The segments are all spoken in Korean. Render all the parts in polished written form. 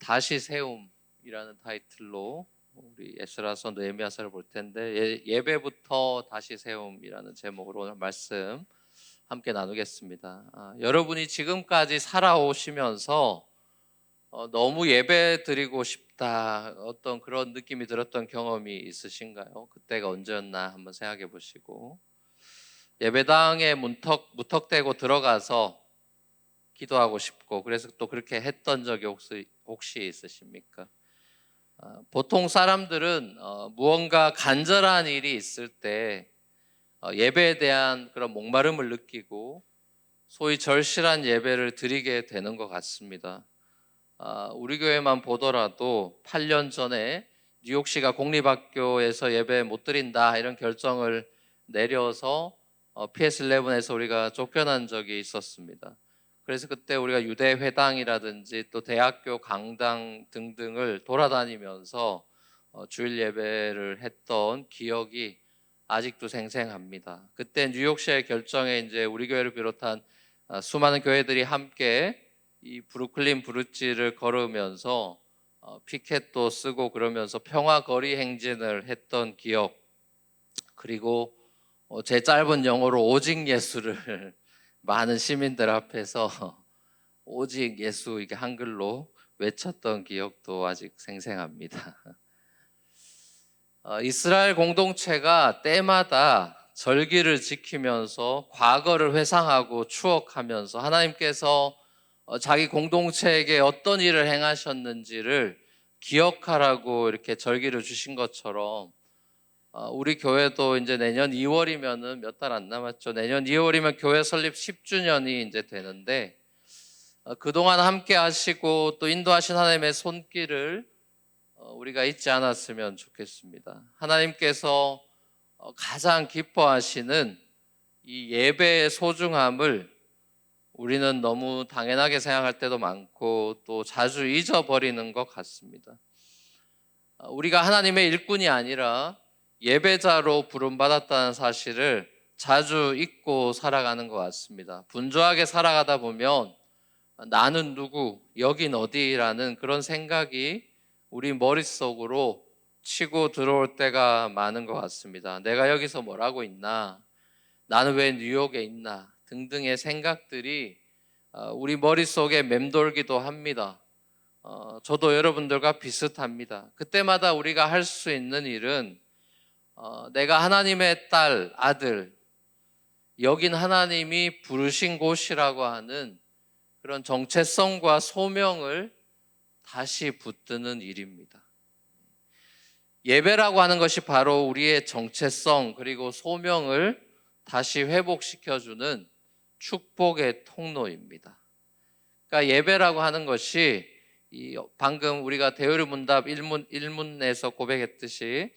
다시 세움이라는 타이틀로 우리 에스라서 느헤미야서를 볼 텐데, 예배부터 다시 세움이라는 제목으로 오늘 말씀 함께 나누겠습니다. 여러분이 지금까지 살아오시면서 너무 예배 드리고 싶다, 어떤 그런 느낌이 들었던 경험이 있으신가요? 그때가 언제였나 한번 생각해 보시고, 예배당에 무턱대고 들어가서 기도하고 싶고, 그래서 또 그렇게 했던 적이 혹시 있으십니까? 보통 사람들은 무언가 간절한 일이 있을 때 예배에 대한 그런 목마름을 느끼고 소위 절실한 예배를 드리게 되는 것 같습니다. 우리 교회만 보더라도 8년 전에 뉴욕시가 공립학교에서 예배 못 드린다 이런 결정을 내려서 PS11에서 우리가 쫓겨난 적이 있었습니다. 그래서 그때 우리가 유대회당이라든지 또 대학교 강당 등등을 돌아다니면서 주일 예배를 했던 기억이 아직도 생생합니다. 그때 뉴욕시의 결정에 이제 우리 교회를 비롯한 수많은 교회들이 함께 이 브루클린 브릿지를 걸으면서 피켓도 쓰고 그러면서 평화 거리 행진을 했던 기억, 그리고 제 짧은 영어로 오직 예수를 많은 시민들 앞에서 오직 예수 이게 한글로 외쳤던 기억도 아직 생생합니다. 이스라엘 공동체가 때마다 절기를 지키면서 과거를 회상하고 추억하면서 하나님께서 자기 공동체에게 어떤 일을 행하셨는지를 기억하라고 이렇게 절기를 주신 것처럼 우리 교회도 이제 내년 2월이면은 몇 달 안 남았죠. 내년 2월이면 교회 설립 10주년이 이제 되는데 그동안 함께 하시고 또 인도하신 하나님의 손길을 우리가 잊지 않았으면 좋겠습니다. 하나님께서 가장 기뻐하시는 이 예배의 소중함을 우리는 너무 당연하게 생각할 때도 많고 또 자주 잊어버리는 것 같습니다. 우리가 하나님의 일꾼이 아니라 예배자로 부름받았다는 사실을 자주 잊고 살아가는 것 같습니다. 분주하게 살아가다 보면 나는 누구, 여긴 어디라는 그런 생각이 우리 머릿속으로 치고 들어올 때가 많은 것 같습니다. 내가 여기서 뭘 하고 있나? 나는 왜 뉴욕에 있나? 등등의 생각들이 우리 머릿속에 맴돌기도 합니다. 저도 여러분들과 비슷합니다. 그때마다 우리가 할 수 있는 일은 내가 하나님의 딸, 아들, 여긴 하나님이 부르신 곳이라고 하는 그런 정체성과 소명을 다시 붙드는 일입니다. 예배라고 하는 것이 바로 우리의 정체성 그리고 소명을 다시 회복시켜주는 축복의 통로입니다. 그러니까 예배라고 하는 것이 방금 우리가 대요리문답 1문에서 고백했듯이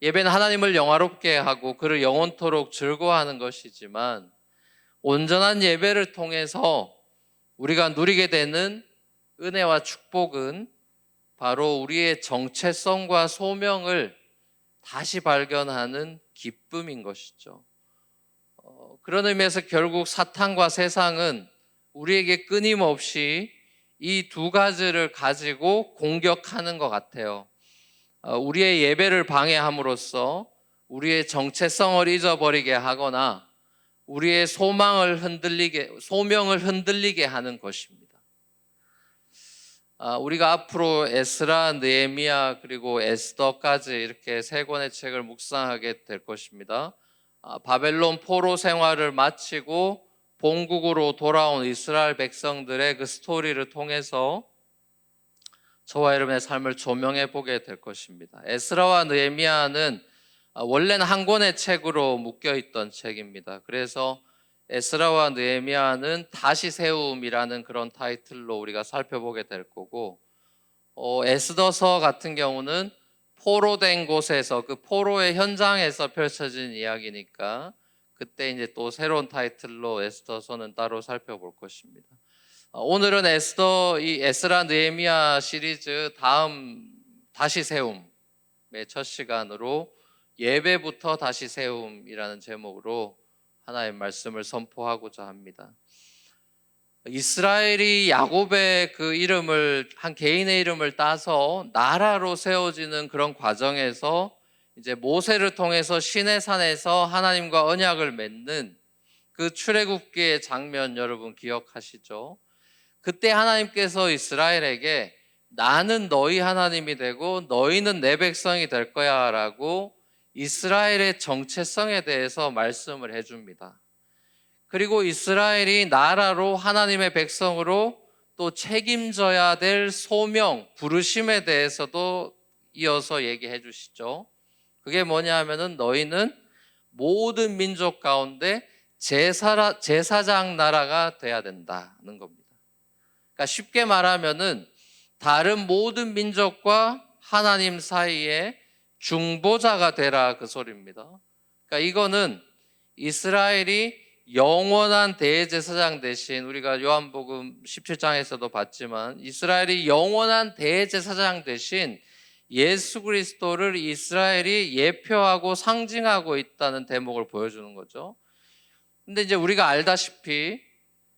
예배는 하나님을 영화롭게 하고 그를 영원토록 즐거워하는 것이지만 온전한 예배를 통해서 우리가 누리게 되는 은혜와 축복은 바로 우리의 정체성과 소명을 다시 발견하는 기쁨인 것이죠. 그런 의미에서 결국 사탄과 세상은 우리에게 끊임없이 이 두 가지를 가지고 공격하는 것 같아요. 우리의 예배를 방해함으로써 우리의 정체성을 잊어버리게 하거나 우리의 소명을 흔들리게 하는 것입니다. 우리가 앞으로 에스라, 느헤미야 그리고 에스더까지 이렇게 세 권의 책을 묵상하게 될 것입니다. 바벨론 포로 생활을 마치고 본국으로 돌아온 이스라엘 백성들의 그 스토리를 통해서 저와 여러분의 삶을 조명해 보게 될 것입니다. 에스라와 느헤미야는 원래는 한 권의 책으로 묶여 있던 책입니다. 그래서 에스라와 느헤미야는 다시 세움이라는 그런 타이틀로 우리가 살펴보게 될 거고, 에스더서 같은 경우는 포로된 곳에서 그 포로의 현장에서 펼쳐진 이야기니까 그때 이제 또 새로운 타이틀로 에스더서는 따로 살펴볼 것입니다. 오늘은 이 에스라 느헤미야 시리즈 다음 다시 세움의 첫 시간으로 예배부터 다시 세움이라는 제목으로 하나의 말씀을 선포하고자 합니다. 이스라엘이 야곱의 그 이름을 한 개인의 이름을 따서 나라로 세워지는 그런 과정에서 이제 모세를 통해서 시내산에서 하나님과 언약을 맺는 그 출애굽기의 장면 여러분 기억하시죠? 그때 하나님께서 이스라엘에게 나는 너희 하나님이 되고 너희는 내 백성이 될 거야 라고 이스라엘의 정체성에 대해서 말씀을 해줍니다. 그리고 이스라엘이 나라로 하나님의 백성으로 또 책임져야 될 소명, 부르심에 대해서도 이어서 얘기해 주시죠. 그게 뭐냐 하면은 너희는 모든 민족 가운데 제사장 나라가 돼야 된다는 겁니다. 그러니까 쉽게 말하면은 다른 모든 민족과 하나님 사이에 중보자가 되라 그 소리입니다. 그러니까 이거는 이스라엘이 영원한 대제사장 대신 우리가 요한복음 17장에서도 봤지만 이스라엘이 영원한 대제사장 대신 예수 그리스도를 이스라엘이 예표하고 상징하고 있다는 대목을 보여주는 거죠. 근데 이제 우리가 알다시피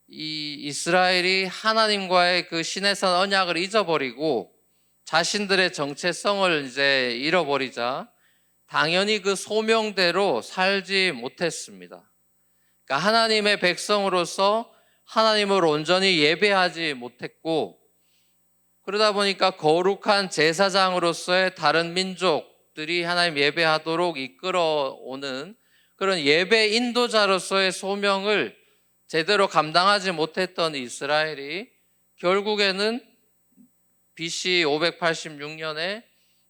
이 이스라엘이 하나님과의 그 시내산 언약을 잊어버리고 자신들의 정체성을 이제 잃어버리자 당연히 그 소명대로 살지 못했습니다. 그러니까 하나님의 백성으로서 하나님을 온전히 예배하지 못했고 그러다 보니까 거룩한 제사장으로서의 다른 민족들이 하나님 예배하도록 이끌어오는 그런 예배 인도자로서의 소명을 제대로 감당하지 못했던 이스라엘이 결국에는 BC 586년에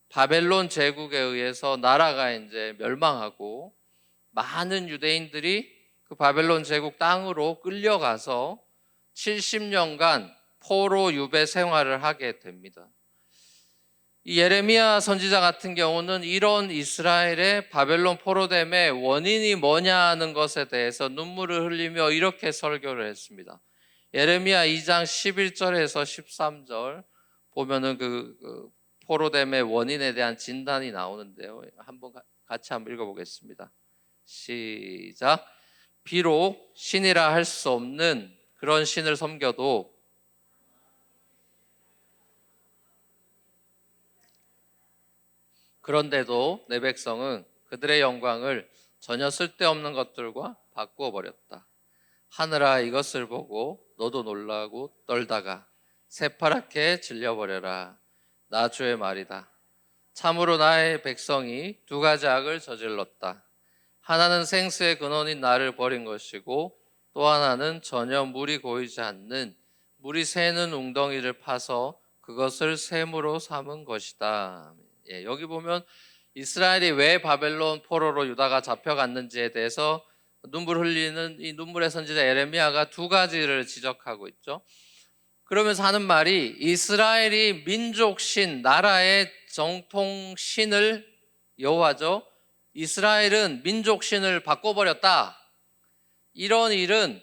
바벨론 제국에 의해서 나라가 이제 멸망하고 많은 유대인들이 그 바벨론 제국 땅으로 끌려가서 70년간 포로 유배 생활을 하게 됩니다. 이 예레미야 선지자 같은 경우는 이런 이스라엘의 바벨론 포로됨의 원인이 뭐냐는 것에 대해서 눈물을 흘리며 이렇게 설교를 했습니다. 예레미야 2장 11절에서 13절 보면은 그 포로됨의 원인에 대한 진단이 나오는데요. 같이 한번 읽어보겠습니다. 시작. 비록 신이라 할 수 없는 그런 신을 섬겨도 그런데도 내 백성은 그들의 영광을 전혀 쓸데없는 것들과 바꾸어 버렸다. 하늘아 이것을 보고 너도 놀라고 떨다가 새파랗게 질려버려라. 나 주의 말이다. 참으로 나의 백성이 두 가지 악을 저질렀다. 하나는 생수의 근원인 나를 버린 것이고 또 하나는 전혀 물이 고이지 않는 물이 새는 웅덩이를 파서 그것을 샘으로 삼은 것이다. 여기 보면 이스라엘이 왜 바벨론 포로로 유다가 잡혀갔는지에 대해서 눈물 흘리는 이 눈물의 선지자 예레미야가 두 가지를 지적하고 있죠. 그러면서 하는 말이 이스라엘이 민족신, 나라의 정통신을 여호와죠. 이스라엘은 민족신을 바꿔버렸다. 이런 일은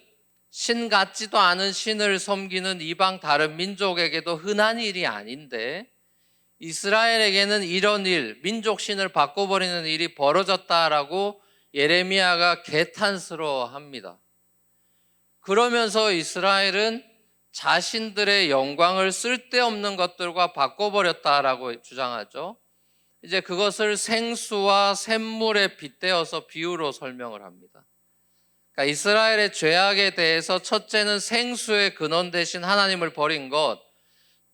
신 같지도 않은 신을 섬기는 이방 다른 민족에게도 흔한 일이 아닌데 이스라엘에게는 이런 일, 민족신을 바꿔버리는 일이 벌어졌다라고 예레미야가 개탄스러워합니다. 그러면서 이스라엘은 자신들의 영광을 쓸데없는 것들과 바꿔버렸다라고 주장하죠. 이제 그것을 생수와 샘물에 빗대어서 비유로 설명을 합니다. 그러니까 이스라엘의 죄악에 대해서 첫째는 생수의 근원 대신 하나님을 버린 것,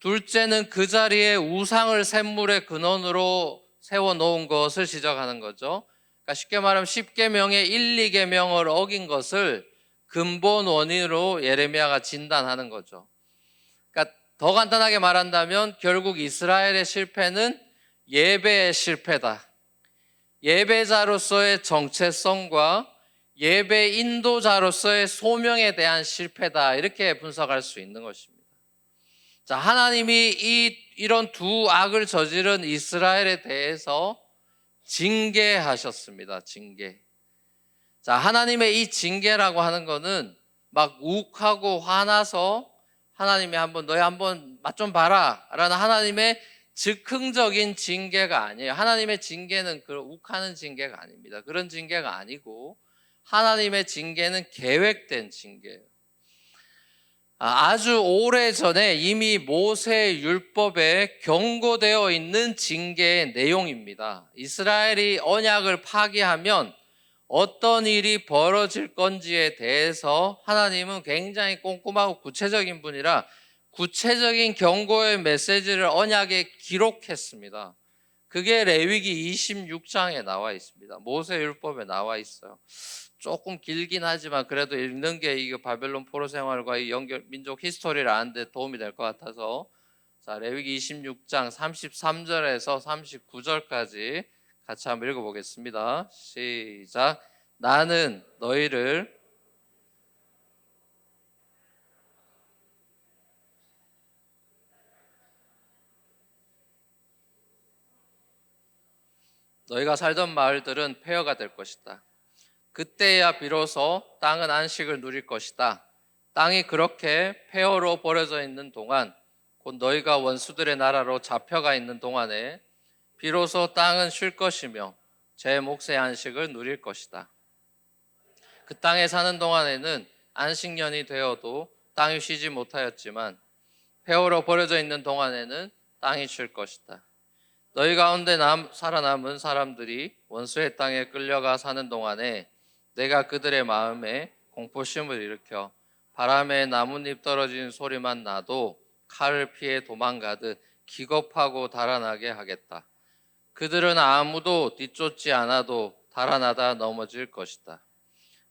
둘째는 그 자리에 우상을 샘물의 근원으로 세워놓은 것을 지적하는 거죠. 그러니까 쉽게 말하면 10계명의 1, 2계명을 어긴 것을 근본 원인으로 예레미야가 진단하는 거죠. 그러니까 더 간단하게 말한다면 결국 이스라엘의 실패는 예배의 실패다. 예배자로서의 정체성과 예배 인도자로서의 소명에 대한 실패다. 이렇게 분석할 수 있는 것입니다. 자, 하나님이 이런 두 악을 저지른 이스라엘에 대해서 징계하셨습니다. 징계. 자, 하나님의 이 징계라고 하는 거는 막 욱하고 화나서 하나님이 너희 한번 맛 좀 봐라 라는 하나님의 즉흥적인 징계가 아니에요. 하나님의 징계는 그 욱하는 징계가 아닙니다. 그런 징계가 아니고 하나님의 징계는 계획된 징계예요. 아주 오래 전에 이미 모세 율법에 경고되어 있는 징계의 내용입니다. 이스라엘이 언약을 파기하면 어떤 일이 벌어질 건지에 대해서 하나님은 굉장히 꼼꼼하고 구체적인 분이라 구체적인 경고의 메시지를 언약에 기록했습니다. 그게 레위기 26장에 나와 있습니다. 모세율법에 나와 있어요. 조금 길긴 하지만 그래도 읽는 게 이 바벨론 포로 생활과 이 연결 민족 히스토리를 아는데 도움이 될 것 같아서, 자, 레위기 26장 33절에서 39절까지 같이 한번 읽어보겠습니다. 시작. 나는 너희를 너희가 살던 마을들은 폐허가 될 것이다. 그때야 비로소 땅은 안식을 누릴 것이다. 땅이 그렇게 폐허로 버려져 있는 동안, 곧 너희가 원수들의 나라로 잡혀가 있는 동안에 비로소 땅은 쉴 것이며 제 몫의 안식을 누릴 것이다. 그 땅에 사는 동안에는 안식년이 되어도 땅이 쉬지 못하였지만 폐허로 버려져 있는 동안에는 땅이 쉴 것이다. 너희 가운데 살아남은 사람들이 원수의 땅에 끌려가 사는 동안에 내가 그들의 마음에 공포심을 일으켜 바람에 나뭇잎 떨어지는 소리만 나도 칼을 피해 도망가듯 기겁하고 달아나게 하겠다. 그들은 아무도 뒤쫓지 않아도 달아나다 넘어질 것이다.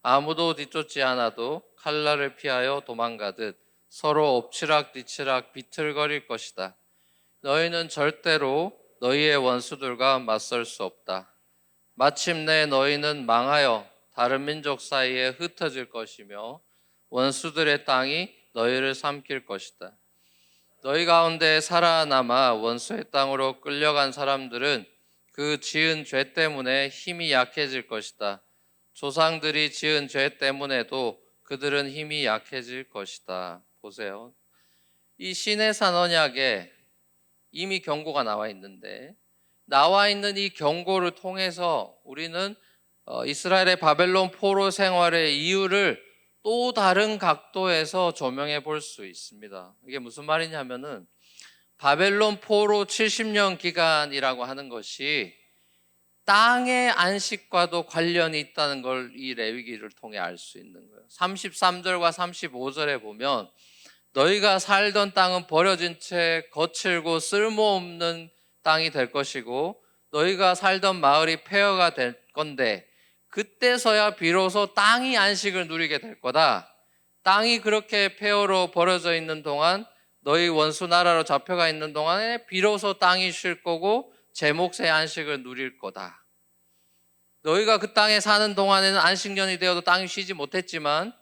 아무도 뒤쫓지 않아도 칼날을 피하여 도망가듯 서로 엎치락뒤치락 비틀거릴 것이다. 너희는 절대로 너희의 원수들과 맞설 수 없다. 마침내 너희는 망하여 다른 민족 사이에 흩어질 것이며 원수들의 땅이 너희를 삼킬 것이다. 너희 가운데 살아남아 원수의 땅으로 끌려간 사람들은 그 지은 죄 때문에 힘이 약해질 것이다. 조상들이 지은 죄 때문에도 그들은 힘이 약해질 것이다. 보세요. 이 시내산 언약에 이미 경고가 나와 있는데, 나와 있는 이 경고를 통해서 우리는 이스라엘의 바벨론 포로 생활의 이유를 또 다른 각도에서 조명해 볼 수 있습니다. 이게 무슨 말이냐면은 바벨론 포로 70년 기간이라고 하는 것이 땅의 안식과도 관련이 있다는 걸 이 레위기를 통해 알 수 있는 거예요. 33절과 35절에 보면 너희가 살던 땅은 버려진 채 거칠고 쓸모없는 땅이 될 것이고 너희가 살던 마을이 폐허가 될 건데 그때서야 비로소 땅이 안식을 누리게 될 거다. 땅이 그렇게 폐허로 버려져 있는 동안, 너희 원수 나라로 잡혀가 있는 동안에 비로소 땅이 쉴 거고 제 몫의 안식을 누릴 거다. 너희가 그 땅에 사는 동안에는 안식년이 되어도 땅이 쉬지 못했지만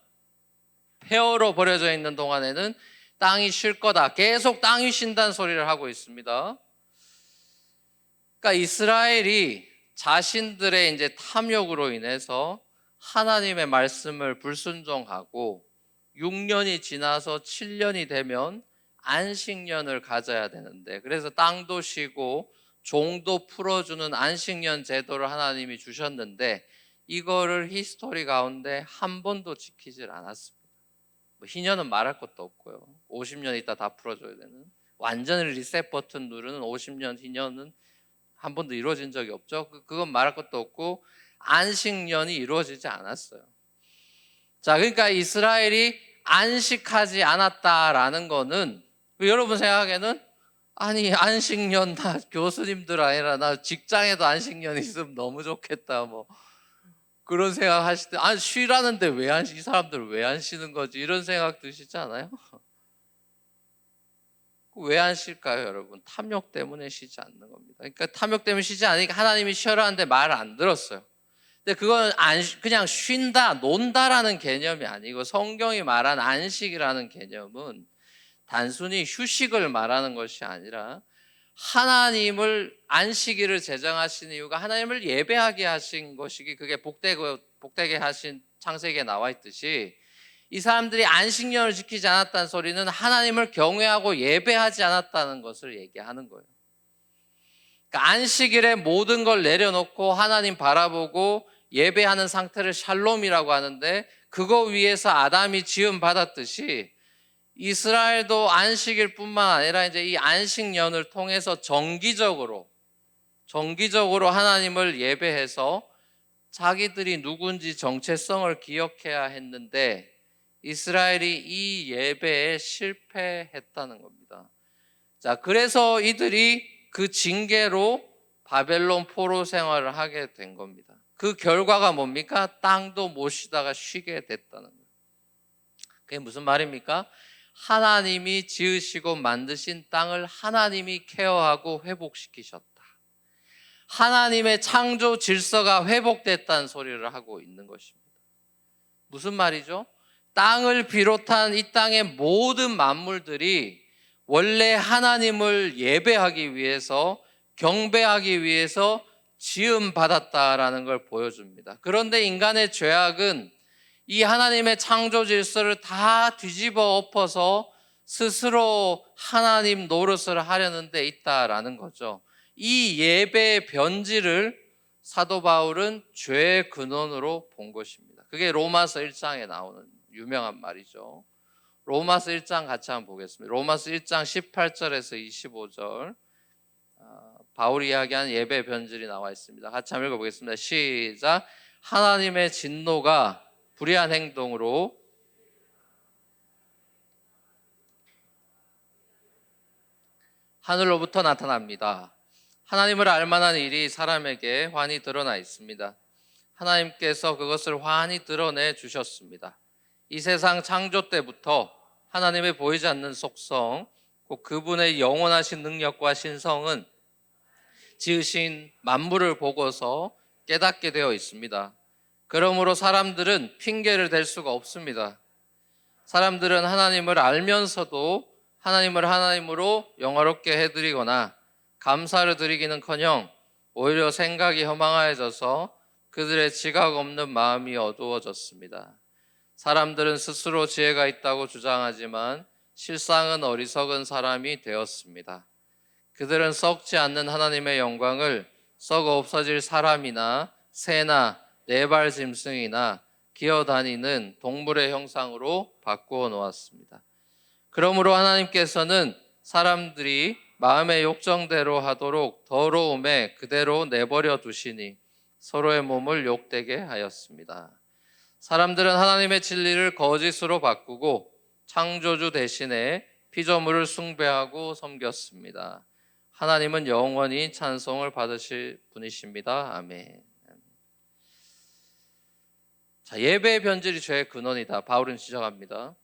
폐허로 버려져 있는 동안에는 땅이 쉴 거다. 계속 땅이 쉰다는 소리를 하고 있습니다. 그러니까 이스라엘이 자신들의 이제 탐욕으로 인해서 하나님의 말씀을 불순종하고 6년이 지나서 7년이 되면 안식년을 가져야 되는데, 그래서 땅도 쉬고 종도 풀어주는 안식년 제도를 하나님이 주셨는데 이거를 히스토리 가운데 한 번도 지키질 않았습니다. 희년은 말할 것도 없고요. 50년 있다 다 풀어줘야 되는, 완전히 리셋 버튼 누르는 50년 희년은 한 번도 이루어진 적이 없죠. 그건 말할 것도 없고 안식년이 이루어지지 않았어요. 자, 그러니까 이스라엘이 안식하지 않았다라는 거는 여러분 생각에는, 아니 안식년 나 교수님들 아니라 나 직장에도 안식년 있으면 너무 좋겠다 뭐 그런 생각 하실 때, 쉬라는데 이 사람들 왜 안 쉬는 거지? 이런 생각 드시지 않아요? 왜 안 쉴까요, 여러분? 탐욕 때문에 쉬지 않는 겁니다. 그러니까 탐욕 때문에 쉬지 않으니까 하나님이 쉬라는데 말 안 들었어요. 근데 그건 그냥 쉰다, 논다라는 개념이 아니고 성경이 말한 안식이라는 개념은 단순히 휴식을 말하는 것이 아니라 하나님을, 안식일을 제정하신 이유가 하나님을 예배하게 하신 것이기, 그게 복되게 하신 창세기에 나와 있듯이 이 사람들이 안식년을 지키지 않았다는 소리는 하나님을 경외하고 예배하지 않았다는 것을 얘기하는 거예요. 그러니까 안식일에 모든 걸 내려놓고 하나님 바라보고 예배하는 상태를 샬롬이라고 하는데, 그거 위해서 아담이 지음 받았듯이 이스라엘도 안식일 뿐만 아니라 이제 이 안식년을 통해서 정기적으로 하나님을 예배해서 자기들이 누군지 정체성을 기억해야 했는데 이스라엘이 이 예배에 실패했다는 겁니다. 자, 그래서 이들이 그 징계로 바벨론 포로 생활을 하게 된 겁니다. 그 결과가 뭡니까? 땅도 못 쉬다가 쉬게 됐다는 거예요. 그게 무슨 말입니까? 하나님이 지으시고 만드신 땅을 하나님이 케어하고 회복시키셨다. 하나님의 창조 질서가 회복됐다는 소리를 하고 있는 것입니다. 무슨 말이죠? 땅을 비롯한 이 땅의 모든 만물들이 원래 하나님을 예배하기 위해서, 경배하기 위해서 지음받았다라는 걸 보여줍니다. 그런데 인간의 죄악은 이 하나님의 창조 질서를 다 뒤집어 엎어서 스스로 하나님 노릇을 하려는 데 있다라는 거죠. 이 예배의 변질을 사도 바울은 죄의 근원으로 본 것입니다. 그게 로마서 1장에 나오는 유명한 말이죠. 로마서 1장 같이 한번 보겠습니다. 로마서 1장 18절에서 25절 바울이 이야기한 예배 변질이 나와 있습니다. 같이 한번 읽어보겠습니다. 시작. 하나님의 진노가 불의한 행동으로 하늘로부터 나타납니다. 하나님을 알만한 일이 사람에게 환히 드러나 있습니다. 하나님께서 그것을 환히 드러내 주셨습니다. 이 세상 창조 때부터 하나님의 보이지 않는 속성, 곧 그분의 영원하신 능력과 신성은 지으신 만물을 보고서 깨닫게 되어 있습니다. 그러므로 사람들은 핑계를 댈 수가 없습니다. 사람들은 하나님을 알면서도 하나님을 하나님으로 영화롭게 해드리거나 감사를 드리기는커녕 오히려 생각이 허망해져서 그들의 지각 없는 마음이 어두워졌습니다. 사람들은 스스로 지혜가 있다고 주장하지만 실상은 어리석은 사람이 되었습니다. 그들은 썩지 않는 하나님의 영광을 썩어 없어질 사람이나 새나 네발 짐승이나 기어다니는 동물의 형상으로 바꾸어 놓았습니다. 그러므로 하나님께서는 사람들이 마음의 욕정대로 하도록 더러움에 그대로 내버려 두시니 서로의 몸을 욕되게 하였습니다. 사람들은 하나님의 진리를 거짓으로 바꾸고 창조주 대신에 피조물을 숭배하고 섬겼습니다. 하나님은 영원히 찬송을 받으실 분이십니다. 아멘. 자, 예배의 변질이 죄의 근원이다. 바울은 지적합니다.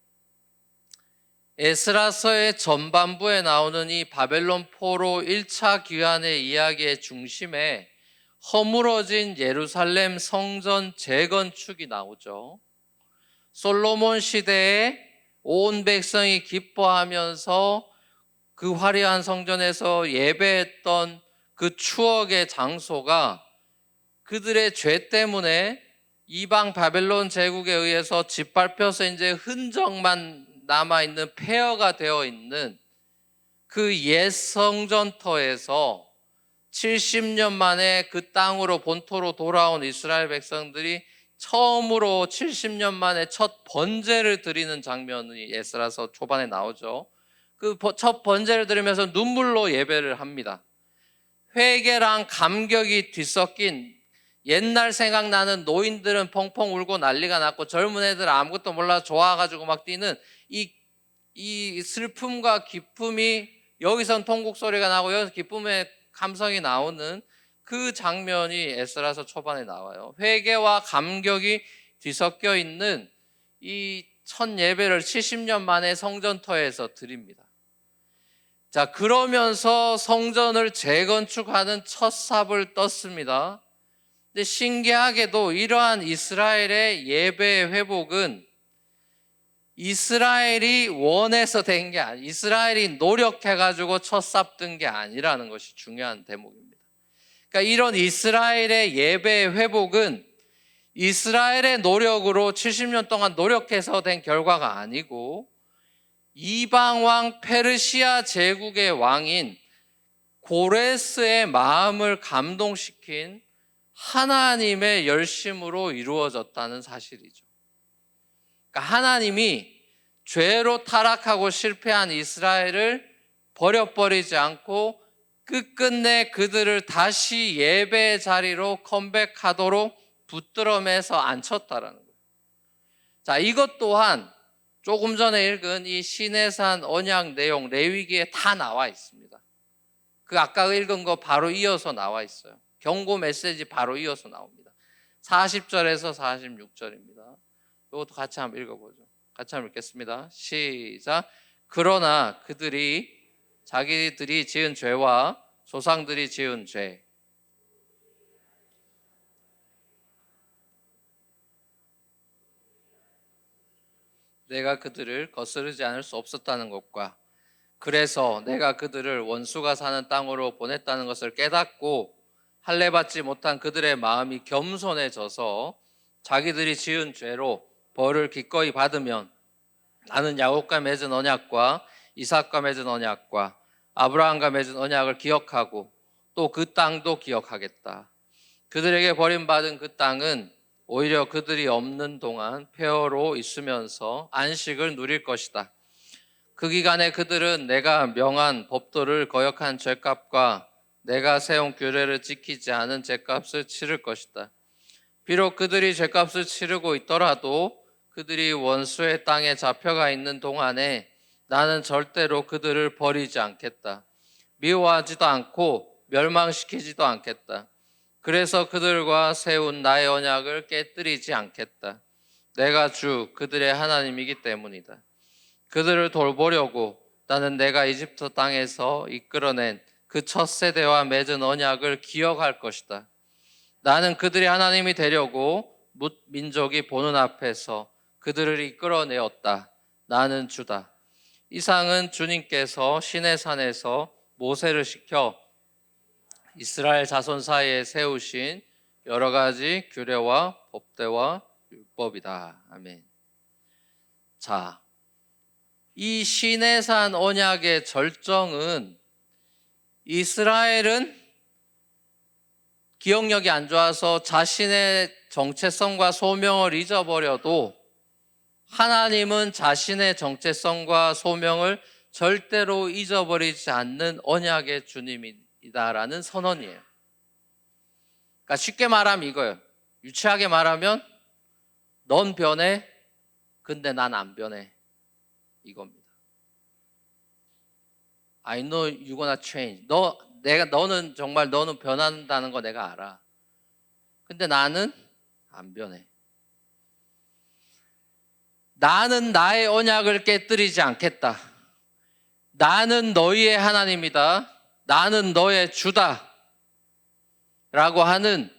에스라서의 전반부에 나오는 이 바벨론 포로 1차 귀환의 이야기의 중심에 허물어진 예루살렘 성전 재건축이 나오죠. 솔로몬 시대에 온 백성이 기뻐하면서 그 화려한 성전에서 예배했던 그 추억의 장소가 그들의 죄 때문에 이방 바벨론 제국에 의해서 짓밟혀서 이제 흔적만 남아있는 폐허가 되어 있는 그 옛 성전터에서 70년 만에 그 땅으로 본토로 돌아온 이스라엘 백성들이 처음으로 70년 만에 첫 번제를 드리는 장면이 에스라서 초반에 나오죠. 그 첫 번제를 드리면서 눈물로 예배를 합니다. 회개랑 감격이 뒤섞인 옛날 생각나는 노인들은 펑펑 울고 난리가 났고 젊은 애들 아무것도 몰라 좋아가지고 막 뛰는 이 슬픔과 기쁨이 여기선 통곡 소리가 나고 여기서 기쁨의 감성이 나오는 그 장면이 에스라서 초반에 나와요. 회개와 감격이 뒤섞여 있는 이 첫 예배를 70년 만에 성전터에서 드립니다. 자, 그러면서 성전을 재건축하는 첫 삽을 떴습니다. 근데 신기하게도 이러한 이스라엘의 예배 회복은 이스라엘이 원해서 된 게 아니에요. 이스라엘이 노력해가지고 첫 삽 뜬 게 아니라는 것이 중요한 대목입니다. 그러니까 이런 이스라엘의 예배 회복은 이스라엘의 노력으로 70년 동안 노력해서 된 결과가 아니고 이방 왕 페르시아 제국의 왕인 고레스의 마음을 감동시킨 하나님의 열심으로 이루어졌다는 사실이죠. 그러니까 하나님이 죄로 타락하고 실패한 이스라엘을 버려버리지 않고 끝끝내 그들을 다시 예배의 자리로 컴백하도록 붙들어매서 앉혔다라는 거예요. 자, 이것 또한 조금 전에 읽은 이 시내산 언약 내용 레위기에 다 나와 있습니다. 그 아까 읽은 거 바로 이어서 나와 있어요. 경고 메시지 바로 이어서 나옵니다. 40절에서 46절입니다. 이것도 같이 한번 읽어보죠. 같이 한번 읽겠습니다. 시작. 그러나 그들이 자기들이 지은 죄와 조상들이 지은 죄, 내가 그들을 거스르지 않을 수 없었다는 것과 그래서 내가 그들을 원수가 사는 땅으로 보냈다는 것을 깨닫고 할례받지 못한 그들의 마음이 겸손해져서 자기들이 지은 죄로 벌을 기꺼이 받으면 나는 야곱과 맺은 언약과 이삭과 맺은 언약과 아브라함과 맺은 언약을 기억하고 또 그 땅도 기억하겠다. 그들에게 버림받은 그 땅은 오히려 그들이 없는 동안 폐허로 있으면서 안식을 누릴 것이다. 그 기간에 그들은 내가 명한 법도를 거역한 죄값과 내가 세운 규례를 지키지 않은 죄값을 치를 것이다. 비록 그들이 죄값을 치르고 있더라도 그들이 원수의 땅에 잡혀가 있는 동안에 나는 절대로 그들을 버리지 않겠다. 미워하지도 않고 멸망시키지도 않겠다. 그래서 그들과 세운 나의 언약을 깨뜨리지 않겠다. 내가 주 그들의 하나님이기 때문이다. 그들을 돌보려고 나는 내가 이집트 땅에서 이끌어낸 그 첫 세대와 맺은 언약을 기억할 것이다. 나는 그들의 하나님이 되려고 뭇 민족이 보는 앞에서 그들을 이끌어내었다. 나는 주다. 이상은 주님께서 시내산에서 모세를 시켜 이스라엘 자손 사이에 세우신 여러 가지 규례와 법대와 율법이다. 아멘. 자, 이 시내산 언약의 절정은 이스라엘은 기억력이 안 좋아서 자신의 정체성과 소명을 잊어버려도 하나님은 자신의 정체성과 소명을 절대로 잊어버리지 않는 언약의 주님이다라는 선언이에요. 그러니까 쉽게 말하면 이거예요. 유치하게 말하면 넌 변해, 근데 난 안 변해. 이겁니다. I know you're gonna change. 너는 정말 너는 변한다는 거 내가 알아. 근데 나는 안 변해. 나는 나의 언약을 깨뜨리지 않겠다. 나는 너희의 하나님이다. 나는 너의 주다. 라고 하는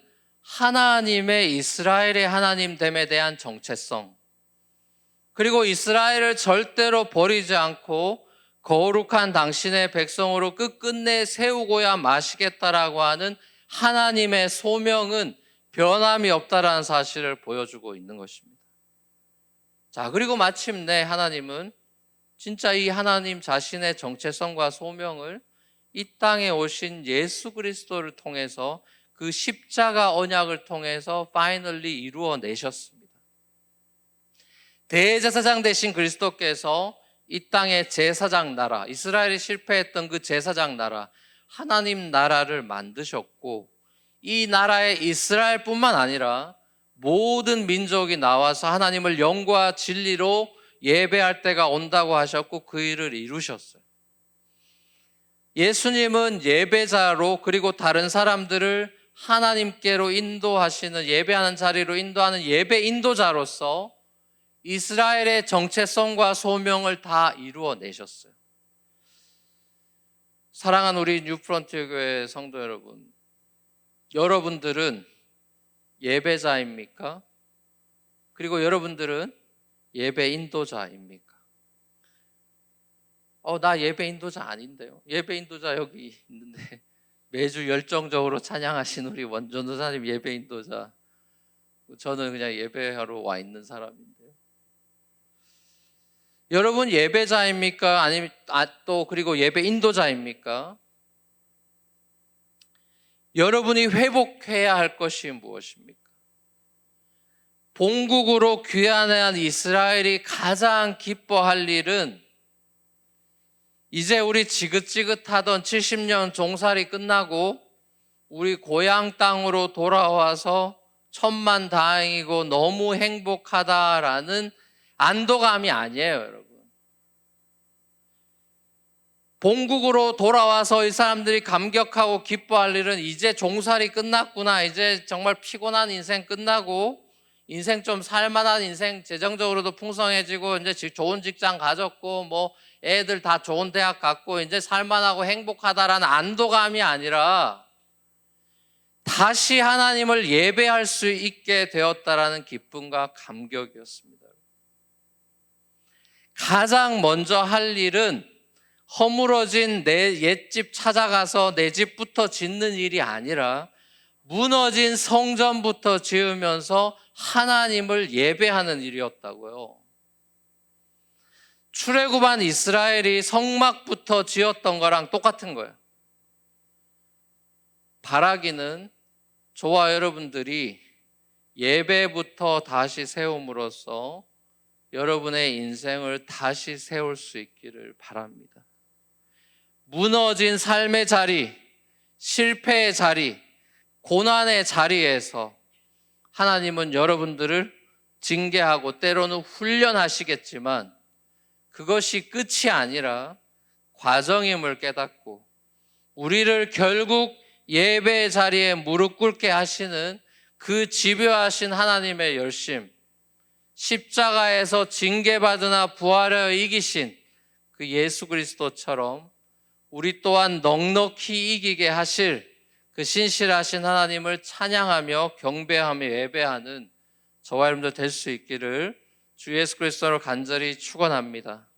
하나님의 이스라엘의 하나님됨에 대한 정체성. 그리고 이스라엘을 절대로 버리지 않고 거룩한 당신의 백성으로 끝끝내 세우고야 마시겠다라고 하는 하나님의 소명은 변함이 없다라는 사실을 보여주고 있는 것입니다. 자, 그리고 마침내 하나님은 진짜 이 하나님 자신의 정체성과 소명을 이 땅에 오신 예수 그리스도를 통해서 그 십자가 언약을 통해서 파이널리 이루어내셨습니다. 대제사장 되신 그리스도께서 이 땅의 제사장 나라, 이스라엘이 실패했던 그 제사장 나라, 하나님 나라를 만드셨고 이 나라에 이스라엘뿐만 아니라 모든 민족이 나와서 하나님을 영과 진리로 예배할 때가 온다고 하셨고 그 일을 이루셨어요. 예수님은 예배자로 그리고 다른 사람들을 하나님께로 인도하시는 예배하는 자리로 인도하는 예배 인도자로서 이스라엘의 정체성과 소명을 다 이루어내셨어요. 사랑하는 우리 뉴프론티어 교회 성도 여러분, 여러분들은 예배자입니까? 그리고 여러분들은 예배 인도자입니까? 나 예배 인도자 아닌데요. 예배 인도자 여기 있는데 매주 열정적으로 찬양하신 우리 원전도사님 예배 인도자. 저는 그냥 예배하러 와 있는 사람인데요. 여러분 예배자입니까? 아니면 또 그리고 예배 인도자입니까? 여러분이 회복해야 할 것이 무엇입니까? 본국으로 귀환한 이스라엘이 가장 기뻐할 일은 이제 우리 지긋지긋하던 70년 종살이 끝나고 우리 고향 땅으로 돌아와서 천만다행이고 너무 행복하다라는 안도감이 아니에요, 여러분. 본국으로 돌아와서 이 사람들이 감격하고 기뻐할 일은 이제 종살이 끝났구나, 이제 정말 피곤한 인생 끝나고 인생 좀 살만한 인생, 재정적으로도 풍성해지고 이제 좋은 직장 가졌고 뭐 애들 다 좋은 대학 갔고 이제 살만하고 행복하다라는 안도감이 아니라 다시 하나님을 예배할 수 있게 되었다라는 기쁨과 감격이었습니다. 가장 먼저 할 일은 허물어진 내 옛집 찾아가서 내 집부터 짓는 일이 아니라 무너진 성전부터 지으면서 하나님을 예배하는 일이었다고요. 출애굽한 이스라엘이 성막부터 지었던 거랑 똑같은 거예요. 바라기는 저와 여러분들이 예배부터 다시 세움으로써 여러분의 인생을 다시 세울 수 있기를 바랍니다. 무너진 삶의 자리, 실패의 자리, 고난의 자리에서 하나님은 여러분들을 징계하고 때로는 훈련하시겠지만 그것이 끝이 아니라 과정임을 깨닫고 우리를 결국 예배의 자리에 무릎 꿇게 하시는 그 집요하신 하나님의 열심, 십자가에서 징계받으나 부활하여 이기신 그 예수 그리스도처럼 우리 또한 넉넉히 이기게 하실 그 신실하신 하나님을 찬양하며 경배하며 예배하는 저와 여러분들 될 수 있기를 주 예수 그리스도로 간절히 축원합니다.